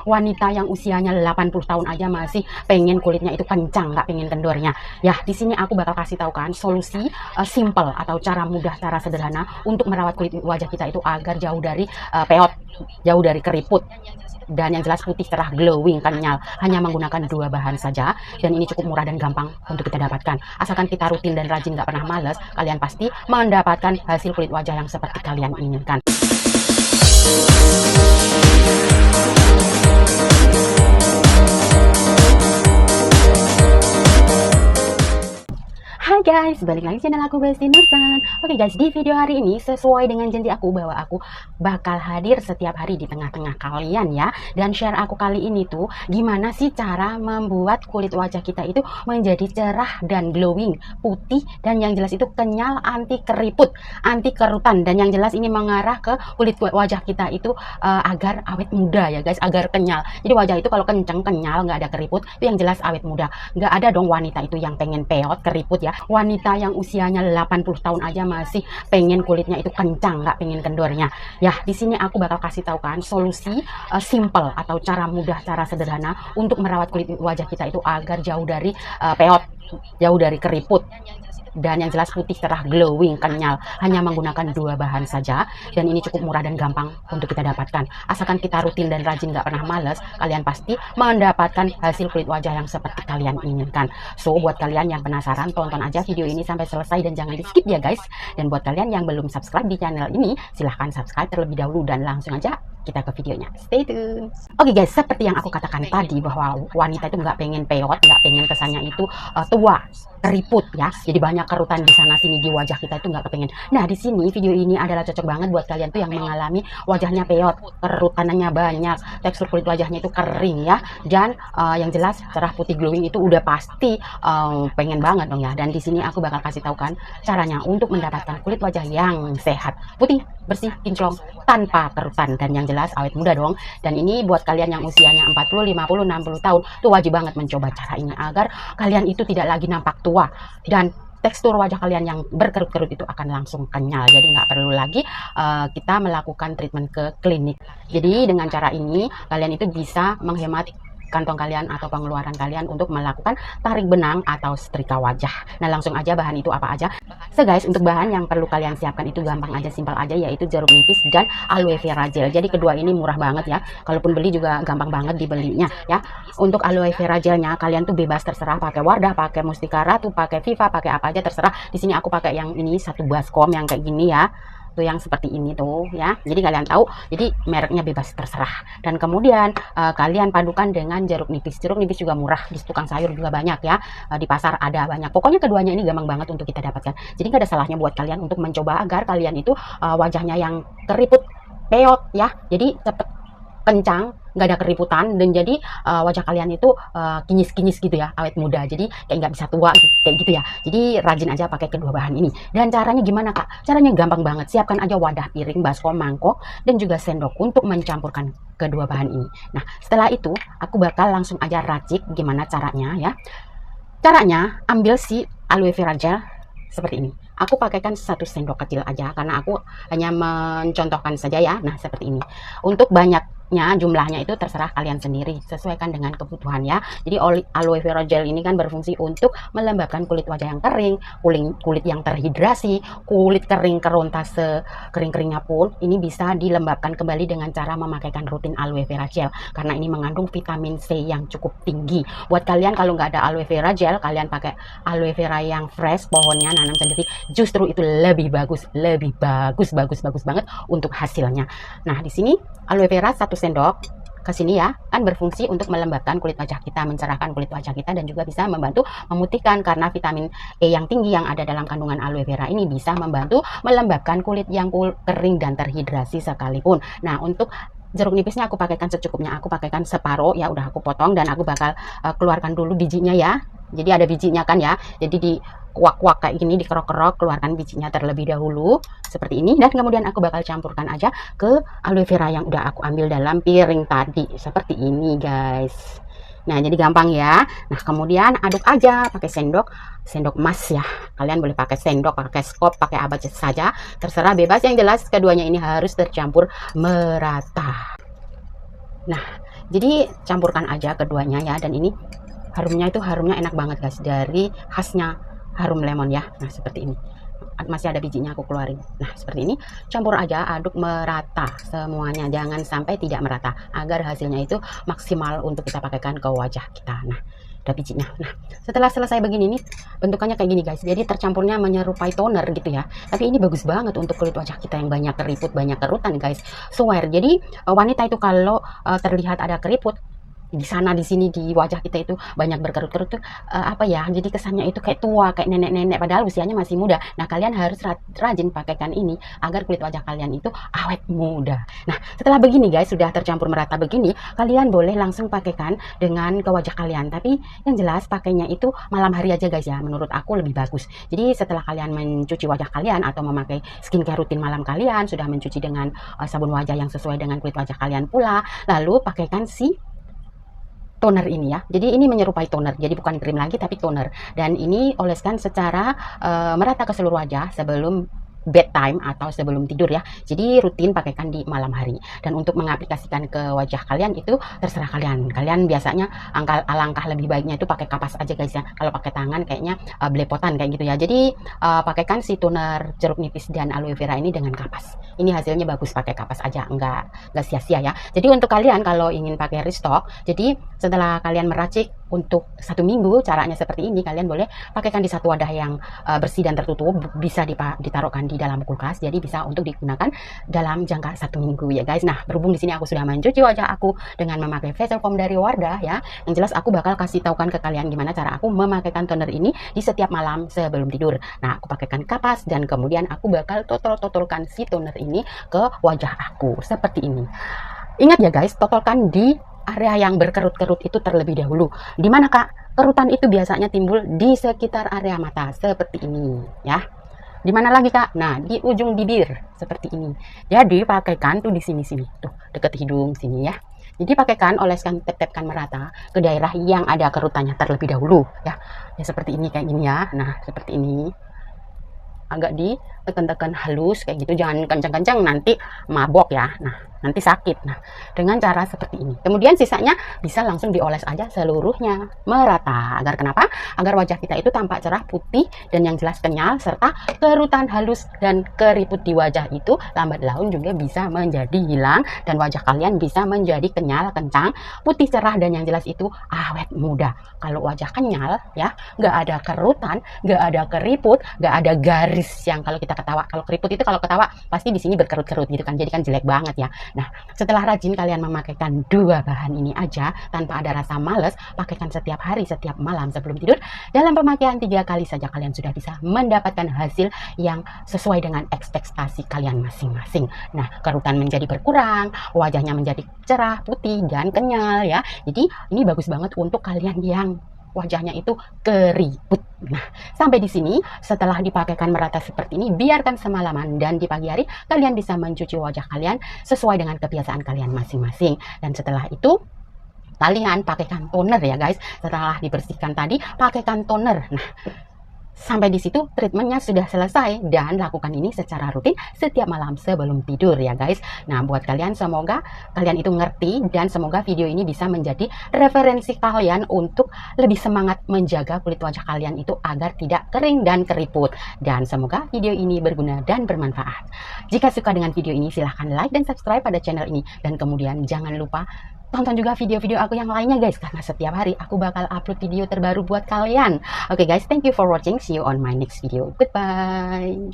wanita yang usianya 80 tahun aja masih pengen kulitnya itu kencang, nggak pengen kendornya. Ya, di sini aku bakal kasih tahu kan solusi simple atau cara mudah, cara sederhana untuk merawat kulit wajah kita itu agar jauh dari peot, jauh dari keriput, dan yang jelas putih, cerah, glowing, kenyal. Hanya menggunakan 2 bahan saja, dan ini cukup murah dan gampang untuk kita dapatkan. Asalkan kita rutin dan rajin, gak pernah males, kalian pasti mendapatkan hasil kulit wajah yang seperti kalian inginkan. Hai guys, balik lagi channel aku Besti Nursan. Oke guys, di video hari ini sesuai dengan janji aku bahwa aku bakal hadir setiap hari di tengah-tengah kalian ya. Dan share aku kali ini tuh gimana sih cara membuat kulit wajah kita itu menjadi cerah dan glowing, putih, dan yang jelas itu kenyal, anti keriput, anti kerutan. Dan yang jelas ini mengarah ke kulit wajah kita itu agar awet muda ya guys, agar kenyal. Jadi wajah itu kalau kenceng, kenyal, nggak ada keriput, itu yang jelas awet muda. Nggak ada dong wanita itu yang pengen peot, keriput ya. Wanita yang usianya 80 tahun aja masih pengen kulitnya itu kencang, nggak pengen kendornya. Ya, di sini aku bakal kasih tahu kan solusi simple atau cara mudah, cara sederhana untuk merawat kulit wajah kita itu agar jauh dari peot, jauh dari keriput, dan yang jelas putih, cerah, glowing, kenyal. Hanya menggunakan 2 bahan saja, dan ini cukup murah dan gampang untuk kita dapatkan. Asalkan kita rutin dan rajin, gak pernah males, kalian pasti mendapatkan hasil kulit wajah yang seperti kalian inginkan. So, buat kalian yang penasaran, tonton aja video ini sampai selesai dan jangan di skip ya guys. Dan buat kalian yang belum subscribe di channel ini, silahkan subscribe terlebih dahulu dan langsung aja kita ke videonya. Stay tune. Oke guys, seperti yang aku katakan tadi bahwa wanita itu nggak pengen peot, nggak pengen kesannya itu tua, keriput ya. Jadi banyak kerutan di sana sini di wajah kita itu nggak kepengen. Nah, di sini video ini adalah cocok banget buat kalian tuh yang mengalami wajahnya peot, kerutanannya banyak, tekstur kulit wajahnya itu kering ya. Dan yang jelas cerah, putih, glowing itu udah pasti pengen banget dong ya. Dan di sini aku bakal kasih tahu kan caranya untuk mendapatkan kulit wajah yang sehat, putih, bersih, kinclong, tanpa kerutan, dan yang jelas awet muda dong. Dan ini buat kalian yang usianya 40, 50, 60 tahun tuh wajib banget mencoba cara ini agar kalian itu tidak lagi nampak tua dan tekstur wajah kalian yang berkerut-kerut itu akan langsung kenyal. Jadi nggak perlu lagi kita melakukan treatment ke klinik. Jadi dengan cara ini kalian itu bisa menghemat kantong kalian atau pengeluaran kalian untuk melakukan tarik benang atau setrika wajah. Nah, langsung aja bahan itu apa aja. So guys, untuk bahan yang perlu kalian siapkan itu gampang aja, simpel aja, yaitu jeruk nipis dan aloe vera gel. Jadi kedua ini murah banget ya. Kalaupun beli juga gampang banget dibelinya ya. Untuk aloe vera gelnya kalian tuh bebas terserah pakai Wardah, pakai Mustika Ratu, pakai Viva, pakai apa aja terserah. Di sini aku pakai yang ini, satu baskom yang kayak gini ya. Tuh yang seperti ini tuh ya, jadi kalian tahu, jadi mereknya bebas terserah. Dan kemudian kalian padukan dengan jeruk nipis juga murah, di tukang sayur juga banyak ya, di pasar ada banyak. Pokoknya keduanya ini gampang banget untuk kita dapatkan, jadi nggak ada salahnya buat kalian untuk mencoba agar kalian itu wajahnya yang keriput, peot ya, jadi cepet kencang, nggak ada keriputan, dan jadi wajah kalian itu kinyis-kinyis gitu ya, awet muda, jadi kayak nggak bisa tua kayak gitu ya. Jadi rajin aja pakai kedua bahan ini. Dan caranya gimana kak? Caranya gampang banget, siapkan aja wadah, piring, baskom, mangkok, dan juga sendok untuk mencampurkan kedua bahan ini. Nah, setelah itu aku bakal langsung aja racik gimana caranya ya. Caranya ambil si aloe vera gel seperti ini. Aku pakaikan 1 sendok kecil aja karena aku hanya mencontohkan saja ya. Nah, seperti ini. Untuk banyaknya jumlahnya itu terserah kalian sendiri, sesuaikan dengan kebutuhan ya. Jadi aloe vera gel ini kan berfungsi untuk melembabkan kulit wajah yang kering, kulit yang terhidrasi, kulit kering keronta sekering-keringnya pun ini bisa dilembabkan kembali dengan cara memakaikan rutin aloe vera gel, karena ini mengandung vitamin C yang cukup tinggi. Buat kalian kalau nggak ada aloe vera gel, kalian pakai aloe vera yang fresh, pohonnya nanam sendiri, justru itu lebih bagus banget untuk hasilnya. Nah, di sini aloe vera 1 sendok ke sini ya, kan berfungsi untuk melembabkan kulit wajah kita, mencerahkan kulit wajah kita, dan juga bisa membantu memutihkan karena vitamin E yang tinggi yang ada dalam kandungan aloe vera ini bisa membantu melembabkan kulit yang kering dan terhidrasi sekalipun. Nah, untuk jeruk nipisnya aku pakaikan secukupnya, aku pakaikan separuh ya, udah aku potong, dan aku bakal keluarkan dulu bijinya ya. Jadi ada bijinya kan ya, jadi di kuak-kuak kayak gini, dikerok-kerok, keluarkan bijinya terlebih dahulu seperti ini, dan kemudian aku bakal campurkan aja ke aloe vera yang udah aku ambil dalam piring tadi seperti ini guys. Nah, jadi gampang ya. Nah, kemudian aduk aja pakai sendok emas ya. Kalian boleh pakai sendok, pakai skop, pakai apa saja, terserah, bebas. Yang jelas keduanya ini harus tercampur merata. Nah, Jadi campurkan aja keduanya ya, dan ini harumnya enak banget guys, dari khasnya harum lemon ya. Nah seperti ini, masih ada bijinya aku keluarin. Nah seperti ini, campur aja, aduk merata semuanya, jangan sampai tidak merata, agar hasilnya itu maksimal untuk kita pakaikan ke wajah kita. Nah ada bijinya. Nah setelah selesai begini nih, bentukannya kayak gini guys, jadi tercampurnya menyerupai toner gitu ya. Tapi ini bagus banget untuk kulit wajah kita yang banyak keriput, banyak kerutan guys, swear. Jadi wanita itu kalau terlihat ada keriput di sana di sini di wajah kita itu banyak berkerut-kerut tuh, apa ya, jadi kesannya itu kayak tua, kayak nenek-nenek, padahal usianya masih muda. Nah kalian harus rajin pakaikan ini agar kulit wajah kalian itu awet muda. Nah setelah begini guys, sudah tercampur merata begini, kalian boleh langsung pakaikan dengan ke wajah kalian, tapi yang jelas pakainya itu malam hari aja guys ya, menurut aku lebih bagus. Jadi setelah kalian mencuci wajah kalian atau memakai skincare rutin malam, kalian sudah mencuci dengan sabun wajah yang sesuai dengan kulit wajah kalian pula, lalu pakaikan si toner ini ya. Jadi ini menyerupai toner, jadi bukan krim lagi tapi toner, dan ini oleskan secara merata ke seluruh wajah sebelum bedtime atau sebelum tidur ya. Jadi rutin pakaikan di malam hari. Dan untuk mengaplikasikan ke wajah kalian itu terserah kalian. Kalian biasanya alangkah lebih baiknya itu pakai kapas aja guys ya. Kalau pakai tangan kayaknya belepotan kayak gitu ya. Jadi pakaikan si toner jeruk nipis dan aloe vera ini dengan kapas. Ini hasilnya bagus pakai kapas aja, enggak sia-sia ya. Jadi untuk kalian kalau ingin pakai restock, jadi setelah kalian meracik untuk 1 minggu, caranya seperti ini, kalian boleh pakaikan di satu wadah yang bersih dan tertutup, bisa ditaruhkan di dalam kulkas, jadi bisa untuk digunakan dalam jangka 1 minggu ya guys. Nah berhubung di sini aku sudah mencuci wajah aku dengan memakai facial foam dari Wardah ya, yang jelas aku bakal kasih tahukan ke kalian gimana cara aku memakaikan toner ini di setiap malam sebelum tidur. Nah aku pakaikan kapas dan kemudian aku bakal totolkan si toner ini ke wajah aku seperti ini. Ingat ya guys, totolkan di area yang berkerut-kerut itu terlebih dahulu. Dimana kak? Kerutan itu biasanya timbul di sekitar area mata seperti ini ya. Di mana lagi kak? Nah di ujung bibir seperti ini. Jadi pakaikan tuh di sini tuh deket hidung sini ya. Jadi pakaikan, oleskan, tep-tepkan merata ke daerah yang ada kerutannya terlebih dahulu ya. Ya seperti ini, kayak gini ya. Nah seperti ini, agak ditekan-tekan halus kayak gitu, jangan kencang-kencang nanti mabok ya. Nah nanti sakit. Nah dengan cara seperti ini, kemudian sisanya bisa langsung dioles aja seluruhnya merata. Agar kenapa? Agar wajah kita itu tampak cerah, putih, dan yang jelas kenyal, serta kerutan halus dan keriput di wajah itu lambat laun juga bisa menjadi hilang, dan wajah kalian bisa menjadi kenyal, kencang, putih, cerah, dan yang jelas itu awet muda. Kalau wajah kenyal ya, nggak ada kerutan, nggak ada keriput, nggak ada garis yang kalau kita ketawa. Kalau keriput itu kalau ketawa pasti di sini berkerut-kerut gitu kan, jadi kan jelek banget ya. Nah setelah rajin kalian memakaikan 2 bahan ini aja tanpa ada rasa males, pakaikan setiap hari, setiap malam sebelum tidur. Dalam pemakaian 3 kali saja kalian sudah bisa mendapatkan hasil yang sesuai dengan ekspektasi kalian masing-masing. Nah kerutan menjadi berkurang, wajahnya menjadi cerah, putih, dan kenyal ya. Jadi ini bagus banget untuk kalian yang wajahnya itu keriput. Nah, sampai di sini setelah dipakaikan merata seperti ini, biarkan semalaman, dan di pagi hari kalian bisa mencuci wajah kalian sesuai dengan kebiasaan kalian masing-masing. Dan setelah itu kalian pakaikan toner ya guys. Setelah dibersihkan tadi, pakaikan toner. Nah, sampai di situ treatmentnya sudah selesai, dan lakukan ini secara rutin setiap malam sebelum tidur ya guys. Nah buat kalian, semoga kalian itu ngerti, dan semoga video ini bisa menjadi referensi kalian untuk lebih semangat menjaga kulit wajah kalian itu agar tidak kering dan keriput. Dan semoga video ini berguna dan bermanfaat. Jika suka dengan video ini, silahkan like dan subscribe pada channel ini, dan kemudian jangan lupa tonton juga video-video aku yang lainnya guys, karena setiap hari aku bakal upload video terbaru buat kalian. Oke guys, thank you for watching. See you on my next video. Goodbye.